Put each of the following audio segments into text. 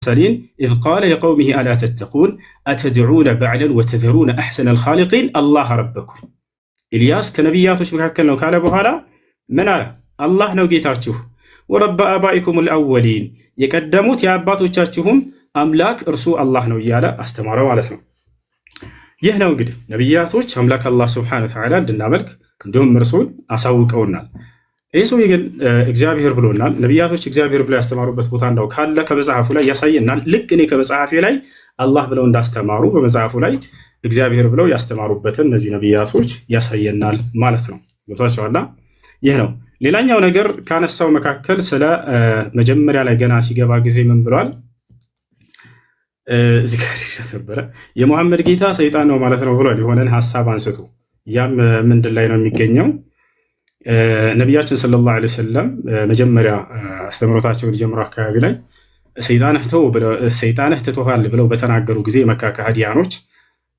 المرسلين إذ قال لقومه ألا تتقون أتدعون بعلا وتذرون أحسن الخالقين الله ربكم إلياس كنبياتوች መካከል ነው ካለ በኋላ ምን አለ አላህ ነው ጌታችሁ ወረብ አባኢኩም الأولين የቀደሙት የአባቶቻችሁም አምላክ እርሱ አላህ ነው እያለ አስተማረው ማለት ነው። ይህ ነው እንግዲህ ነብያቶች አምላክ አላህ Subhanahu Wa Ta'ala እንድናመልክ እንዲሁም እርሱን አሳውቀውናል። ይህ ሰው ግን እግዚአብሔር ብሎናል። ነብያቶች እግዚአብሔር ብለው ያስተማሩበት ቦታ እንዳው ካለ ከመጽሐፉ ላይ ያሳየናል። ልክ እኔ ከመጽሐፌ ላይ አላህ ብለው እንዳስተማሩ በመጽሐፉ ላይ እግዚአብሔር ብለው ያስተማሩበትን እነዚህ ነብያቶች ያሳየናል ማለት ነው። ገብቷችኋል? ይህ ነው። ሌላኛው ነገር ካነሳው መካከል ስለ መጀመሪያ ላይ ገና ሲገባ ጊዜ ምን ብሏል? እዚህ ጋር ተነበረ የሙሐመድ ጌታ ሰይጣን ነው ማለት ነው ብሏል። የሆነን ሐሳብ አንስቶ ያም ምንድን ላይ ነው የሚገኘው? ነቢያችን ሰለላሁ ዐለይሂ ወሰለም መጀመሪያ አስተምሮታቸውን ጀምሮ አካባቢ ላይ ሰይጣንህ ትቶሃል ብለው በተናገሩ ጊዜ መካ ከሃዲያኖች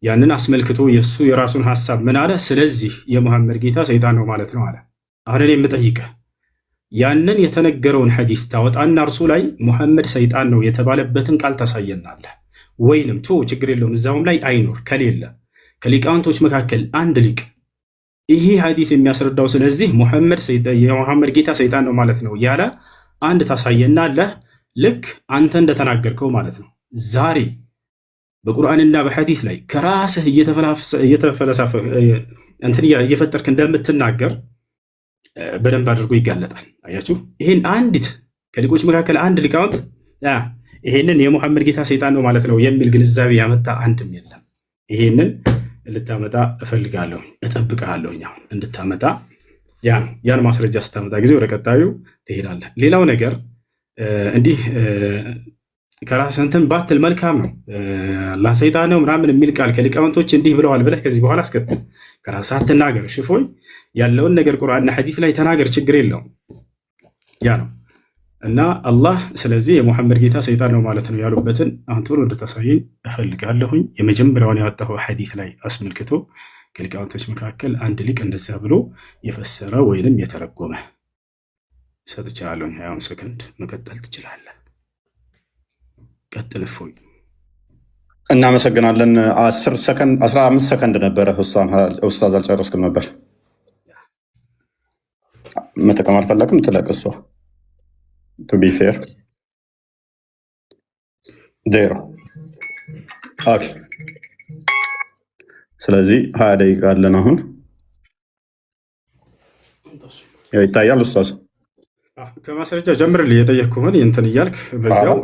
ያንን አስመልክቶ የሱ የራሱን ሐሳብ ምን አለ? ስለዚህ የሙሐመድ ጌታ ሰይጣን ነው ማለት ነው አለ። አሁን እኔ የምጠይቅህ ያንን የተነገረውን ሐዲስ ታወጣና እርሱ ላይ ሙሐመድ ሰይጣን ነው የተባለበትን ቃል ታሳየናለህ ወይንም ችግር የለውም እዛውም ላይ አይኖር ከሌለ ከሊቃውንቶች መካከል አንድ ሊቅ ይሄ ሐዲስ የሚያስረዳው ስለዚህ የሙሐመድ ጌታ ሰይጣን ነው ማለት ነው ያለ አንድ ታሳየናለህ። ልክ አንተ እንደተናገርከው ማለት ነው። ዛሬ በቁርአንና በሐዲስ ላይ ከራስህ እየተፈለሰፈ እንትን እየፈጠርክ እንደምትናገር በደንብ አድርጎ ይጋለጣል። አያችሁ፣ ይሄን አንዲት ከሊቆች መካከል አንድ ሊቃውንት ይሄንን የሙሐመድ ጌታ ሰይጣን ነው ማለት ነው የሚል ግንዛቤ ያመጣ አንድም የለም። ይሄንን ልታመጣ እፈልጋለሁ፣ እጠብቅሃለሁ አሁን እንድታመጣ። ያን ማስረጃ ስታመጣ ጊዜ ወደ ቀጣዩ ትሄዳለህ። ሌላው ነገር እንዲህ ከራስህ እንትን ባትል መልካም ነው። አላህ ሰይጣን ነው ምናምን የሚል ቃል ከሊቃውንቶች እንዲህ ብለዋል ብለህ ከዚህ በኋላ አስከትል ከራስህ አትናገር። ሽፎይ ያለውን ነገር ቁርአንና ሐዲስ ላይ ተናገር፣ ችግር የለውም። ያ ነው እና አላህ ስለዚህ የሙሐመድ ጌታ ሰይጣን ነው ማለት ነው ያሉበትን አሁን ቶሎ እንድታሳየኝ እፈልጋለሁኝ። የመጀመሪያውን ያወጣው ሐዲስ ላይ አስመልክቶ ከሊቃውንቶች መካከል አንድ ሊቅ እንደዛ ብሎ የፈሰረ ወይንም የተረጎመ ሰጥቻለሁ። 20 ሰከንድ መቀጠል ትችላለህ። ቀጥል እፎይ። እናመሰግናለን። 10 ሰከንድ 15 ሰከንድ ነበረ ኡስታዝ፣ አልጨረስክም ነበር። መጠቀም አልፈለግም ትለቅሷ to be fair there okay ስለዚህ 20 ደቂቃ አለን አሁን ይታያል ኡስታዝ ከማስረጃ ጀምርልኝ የጠየቅኩህን እንትን እያልክ በዚያው